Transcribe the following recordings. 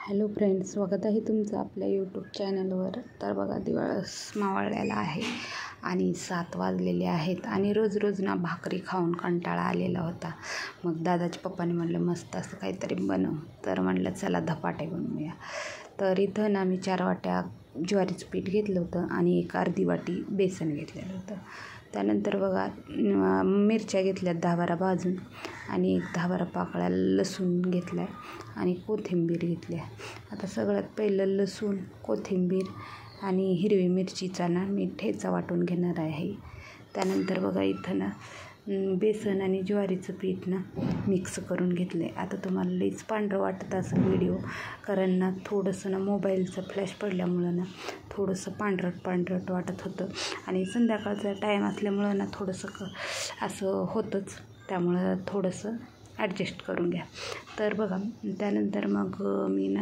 Hello friends, स्वागत आहे तुमचं आपल्या यूट्यूब चॅनलवर. तर बघा, दिवस मावळलेला आहे आणि 7 वाजलेले आहेत आणि रोज ना भाकरी खाऊन कंटाळा आलेला होता. मग दादाच्या पप्पाने म्हटलं मस्त असं काहीतरी बनव. तर म्हटलं चला धपाटे बनवूया. तर इथं ना मी 4 वाट्या ज्वारीचं पीठ घेतलं होतं आणि एक अर्धी वाटी बेसन घेतलेलं होतं. त्यानंतर बघा मिरच्या घेतल्यात 10-12 भाजून आणि एक 10-12 पाकळ्या लसूण घेतला आहे आणि कोथिंबीर घेतली आहे. आता सगळ्यात पहिलं लसूण, कोथिंबीर आणि हिरवी मिरचीचा ना मी ठेचा वाटून घेणार आहे. त्यानंतर बघा इथं ना बेसन आणि ज्वारीचं पीठ ना मिक्स करून घेतलं आहे. आता तुम्हाला लईच पांढरं वाटत असं व्हिडिओ, कारण ना थोडंसं ना मोबाईलचा फ्लॅश पडल्यामुळं ना थोडंसं पांढरट वाटत होतं आणि संध्याकाळचा टाईम असल्यामुळं ना थोडंसं असं होतंच, त्यामुळं थोडंसं ॲडजस्ट करून घ्या. तर बघा त्यानंतर मग मी ना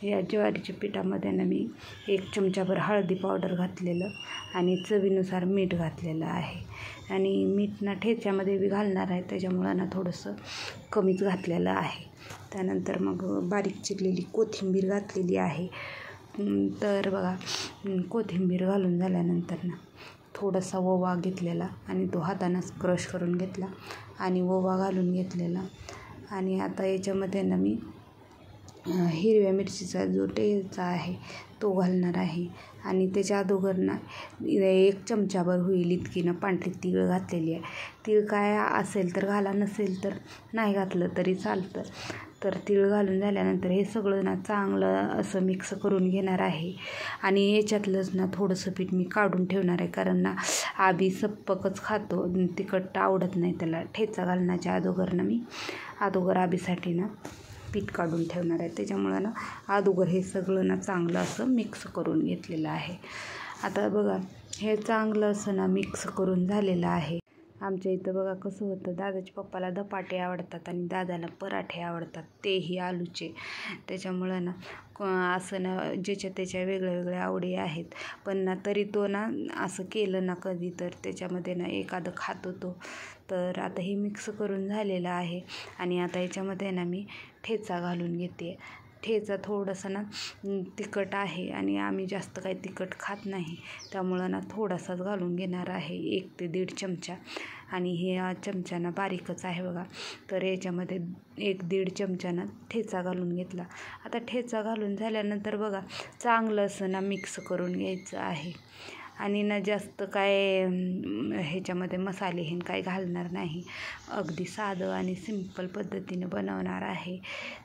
या ज्वारीच्या पिठामध्ये ना मी 1 चमचाभर हळदी पावडर घातलेलं आणि चवीनुसार मीठ घातलेलं आहे. आणि मीठ ना ठेच्यामध्ये बी घालणार आहे, त्याच्यामुळं ना थोडंसं कमीच घातलेलं आहे. त्यानंतर मग बारीक चिरलेली कोथिंबीर घातलेली आहे. तर बघा कोथिंबीर घालून झाल्यानंतर ना थोडासा ओवा घेतलेला आणि तो हातानंच क्रश करून घेतला आणि ओवा घालून घेतलेला. आणि आता याच्यामध्ये ना मी हिरव्या मिरचीचा जो ठेचा आहे तो घालणार आहे. आणि त्याच्या अगोदर ना 1 चमचाभर होईल इतकी ना पांढरी तीळ घातलेली आहे. तीळ काय असेल तर घाला, नसेल तर नाही घातलं तरी चालतं. तर तीळ घालून झाल्यानंतर हे सगळं ना चांगलं असं मिक्स करून घेणार आहे. आणि याच्यातलंच ना थोडंसं पीठ मी काढून ठेवणार आहे, कारण ना आबी सप्पकच खातो, तिखट आवडत नाही त्याला. ठेचा घालण्याच्या अगोदर आबीसाठी ना पीठ काढून ठेवणार आहे. त्याच्यामुळं ना अगोदर हे सगळं ना चांगलं असं मिक्स करून घेतलेलं आहे. आता बघा हे चांगलं असं ना मिक्स करून झालेलं आहे. आमच्या इथं बघा कसं होतं, दादाच्या पप्पाला धपाटे आवडतात आणि दादाला पराठे आवडतात, तेही आलूचे. त्याच्यामुळं ना असं ना ज्याच्या त्याच्या वेगळ्या आवडी आहेत. पण ना तरी तो ना असं केलं ना कधी तर त्याच्यामध्ये ना एखादं खातो तो. तर आता हे मिक्स करून झालेलं आहे आणि आता याच्यामध्ये ना मी ठेचा घालून घेते. ठेचा थोडासा ना तिखट आहे आणि आम्ही जास्त काही तिखट खात नाही, त्यामुळं ना थोडासाच घालून घेणार आहे, 1 ते 1.5 चमचा. आणि हे चमचा ना बारीकच आहे बघा. तर याच्यामध्ये 1-1.5 चमचा ना ठेचा घालून घेतला. आता ठेचा घालून झाल्यानंतर बघा चांगलं असं ना मिक्स करून घ्यायचं आहे. आणि ना जास्त काय ह्याच्यामध्ये मसाले हे काही घालणार नाही, अगदी साधं आणि सिंपल पद्धतीने बनवणार आहे.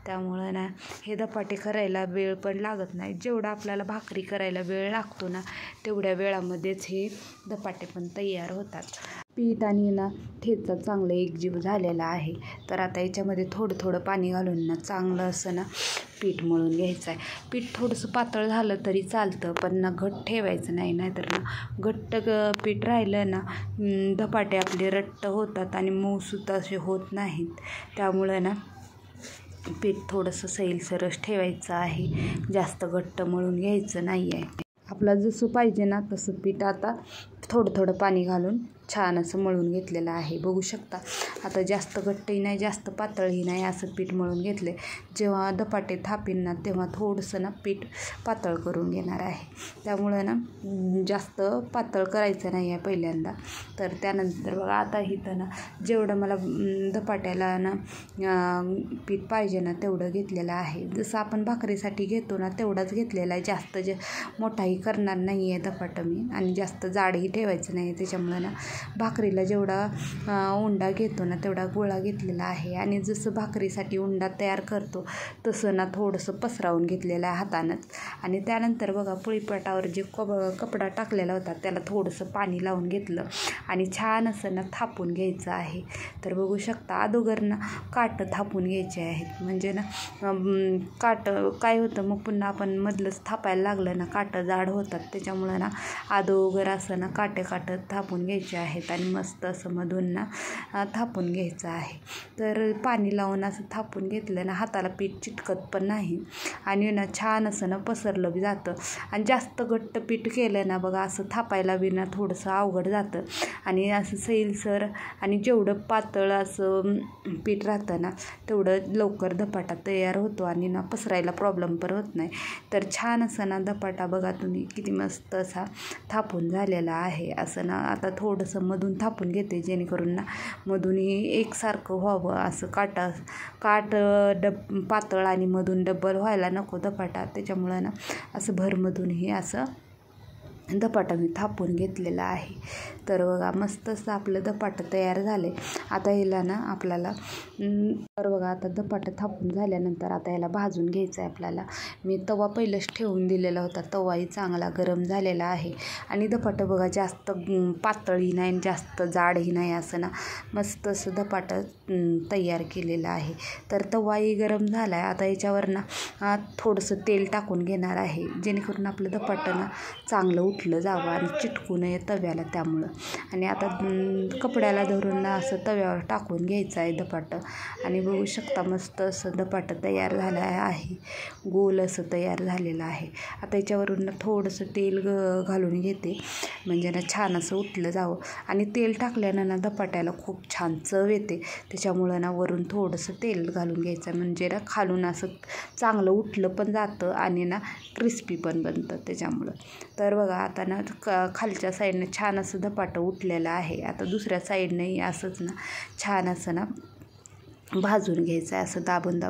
त्यामुळं ना हे धपाटे करायला वेळ पण लागत नाही. जेवढा आपल्याला भाकरी करायला वेळ लागतो ना तेवढ्या वेळामध्येच हे धपाटे पण तयार होतात. पीठ आणि ना ठेचा चांगलं एकजीव झालेला आहे. तर आता याच्यामध्ये थोडं पाणी घालून ना चांगलं असं ना पीठ मळून घ्यायचं आहे. पीठ थोडंसं पातळ झालं तरी चालतं, पण ना घट्ट ठेवायचं नाही, नाहीतर ना घट्ट पीठ राहिलं ना धपाटे आपले रट्ट होतात आणि मऊसूत असे होत नाहीत. त्यामुळं ना पीठ थोडंसं सैलसरच ठेवायचं आहे, जास्त घट्ट मळून घ्यायचं नाही आहे. आपल्याला जसं पाहिजे ना तसं पीठ आता थोडं पाणी घालून छान असं मळून घेतलेलं आहे, बघू शकता. आता जास्त घट्टही नाही जास्त पातळही नाही असं पीठ मळून घेतले. जेव्हा धपाटे थापीन ना तेव्हा थोडंसं ना पीठ पातळ करून घेणार आहे. त्यामुळं ना जास्त पातळ करायचं नाही आहे पहिल्यांदा. तर त्यानंतर बघा आता इथं ना जेवढं मला धपाट्याला ना पीठ पाहिजे ना तेवढं घेतलेलं आहे. जसं आपण भाकरीसाठी घेतो ना तेवढाच घेतलेला आहे, जास्त मोठाही करणार नाही आहे धपाटं मी, आणि जास्त जाडही ठेवायचं नाही. त्याच्यामुळं ना भाकरीला जेवढा उंडा घेतो ना तेवढा गोळा घेतलेला आहे. आणि जसं भाकरीसाठी उंडा तयार करतो तसं ना थोडंसं पसरावून घेतलेलं आहे हातानंच. आणि त्यानंतर बघा पोळीपाटावर जे कपडा टाकलेला होता त्याला थोडंसं पाणी लावून घेतलं आणि छान असं ना थापून घ्यायचं आहे. तर बघू शकता अगोदर ना काटं थापून घ्यायचे आहेत, म्हणजे ना काटं काय होतं मग पुन्हा आपण मधलंच थापायला लागलं ना काटं जाड होतात. त्याच्यामुळं ना अगोदर असं ना काटं थापून घ्यायचे आहे. आहेत आणि मस्त असं मधून ना थापून घ्यायचं आहे. तर पाणी लावून असं थापून घेतलं ना हाताला पीठ चिटकत पण नाही आणि ना छान असं ना पसरलं बी जातं. आणि जास्त घट्ट पीठ केलं ना बघा असं थापायला बी ना थोडंसं अवघड जातं आणि असं सैलसर आणि जेवढं पातळ असं पीठ राहतं ना तेवढं लवकर धपाटा तयार होतो आणि ना पसरायला प्रॉब्लेम पण होत नाही. तर छान असं ना धपाटा बघा तुम्ही किती मस्त असा थापून झालेला आहे. असं ना आता थोडंसं मधून थापून घेते जेणेकरून ना मधूनही एकसारखं व्हावं. असं काट पातळ आणि मधून डब्बल व्हायला नको धपाटा, त्याच्यामुळं ना असं भरमधूनही असं धपाटा मी थापून घेतलेला आहे. तर बघा मस्त असं आपलं धपाटं तयार झाले. आता ह्याला ना आपल्याला तर बघा आता धपाटं थापून झाल्यानंतर आता ह्याला भाजून घ्यायचं आहे आपल्याला. मी तवा पहिलंच ठेवून दिलेला होता, तवाही चांगला गरम झालेला आहे आणि धपाटं बघा जास्त पातळही नाही जास्त जाडही नाही, असं ना मस्त असं धपाटं तयार केलेलं आहे. तर तवाही गरम झाला आहे. आता याच्यावर ना थोडंसं तेल टाकून घेणार आहे जेणेकरून आपलं धपाटं ना चांगलं उठलं जावं आणि चिटकू नये तव्याला त्यामुळं. आणि आता कपड्याला धरून ना असं तव्यावर टाकून घ्यायचं आहे धपाटं आणि बघू शकता मस्त असं धपाटं तयार झालं आहे, गोल असं तयार झालेलं आहे. आता याच्यावरून ना थोडंसं तेल घालून घेते म्हणजे ना छान असं उठलं जावं आणि तेल टाकल्यानं ना धपाट्याला खूप छान चव येते. त्याच्यामुळं ना वरून थोडंसं तेल घालून घ्यायचं म्हणजे ना खालून असं चांगलं उठलं पण जातं आणि ना क्रिस्पी पण बनतं त्याच्यामुळं. तर बघा आता ना खालच्या साईडनं छान असं धपाटं उठलेलं आहे. आता दुसऱ्या साईडनंही असंच ना छान असं ना भाजून घ्यायचं आहे, असं दाबून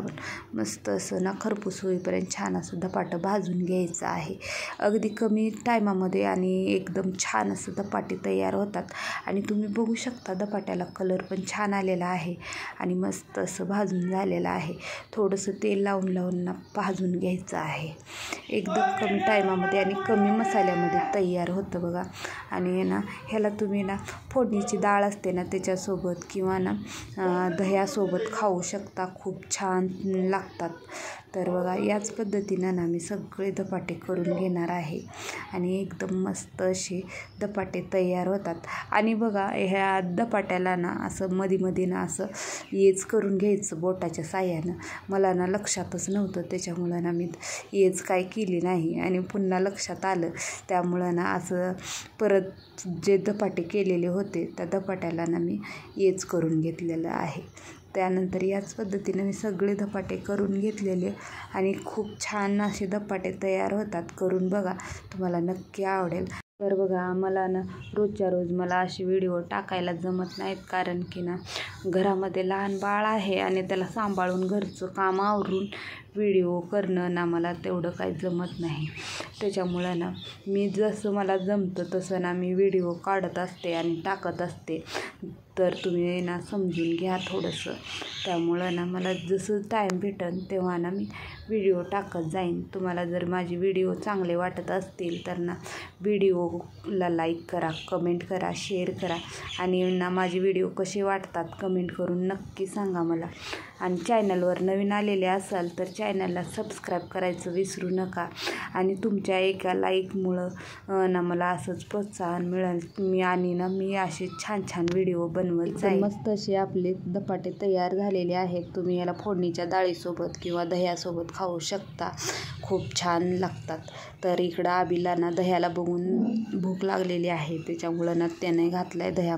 मस्त असं ना खरपूस होईपर्यंत छान असं धपाटं भाजून घ्यायचं आहे. अगदी कमी टायमामध्ये आणि एकदम छान असं धपाटे तयार होतात आणि तुम्ही बघू शकता धपाट्याला कलर पण छान आलेला आहे आणि मस्त असं भाजून झालेलं आहे. थोडंसं तेल लावून ना भाजून घ्यायचं आहे. एकदम कमी टायमामध्ये आणि कमी मसाल्यामध्ये तयार होतं बघा. आणि ना ह्याला तुम्ही ना फोडणीची डाळ असते ना त्याच्यासोबत किंवा ना दह्यासोबत खाऊ शकता, खूप छान लागतात. तर बघा याच पद्धतीनं ना मी सगळे धपाटे करून घेणार आहे आणि एकदम मस्त असे धपाटे तयार होतात. आणि बघा ह्या धपाट्याला ना असं मध्ये ना असं येज करून घ्यायचं बोटाच्या साह्यानं. मला ना लक्षातच नव्हतं, त्याच्यामुळं ना मी येज काय केली नाही आणि पुन्हा लक्षात आलं, त्यामुळं ना असं परत जे धपाटे केलेले होते त्या धपाट्याला ना मी येज करून घेतलेलं आहे. त्यानंतर याच पद्धतीने मी सगळे धपाटे करून घेतलेले आणि खूप छान असे धपाटे तयार होतात. करून बघा, तुम्हाला नक्की आवडेल. तर बघा मला ना रोजच्या रोज मला असे व्हिडिओ टाकायला जमत नाहीत, कारण की ना घरामध्ये लहान बाळ आहे आणि त्याला सांभाळून घरचं काम आवरून व्हिडिओ करणं ना मला तेवढं काही जमत नाही. त्याच्यामुळं ना मी जसं मला जमतं तसं ना मी व्हिडिओ काढत असते आणि टाकत असते. तर तुम्ही ना समजून घ्या थोडंसं. त्यामुळं ना मला जसं टाईम भेटेल तेव्हा ना मी व्हिडिओ टाकत जाईन. तुम्हाला जर माझे व्हिडिओ चांगले वाटत असतील तर ना व्हिडिओला लाईक करा, कमेंट करा, शेअर करा आणि ना माझे व्हिडिओ कसे वाटतात कमेंट करून नक्की सांगा मला. आणि चॅनलवर नवीन आलेले असाल तर चॅनलला सबस्क्राईब करायचं विसरू नका. आणि तुमच्या एका लाईकमुळं ना मला असंच प्रोत्साहन मिळेल आणि ना मी असे छान छान व्हिडिओ बनवत जाईल. मस्त असे आपले धपाटे तयार झालेले आहेत. तुम्ही याला फोडणीच्या डाळीसोबत किंवा दह्यासोबत खाऊ शकता, खूप छान लागतात. तर इकडं आबीला ना दह्याला बघून भूक लागलेली आहे, त्याच्यामुळं ना त्याने घातलं आहे दह्या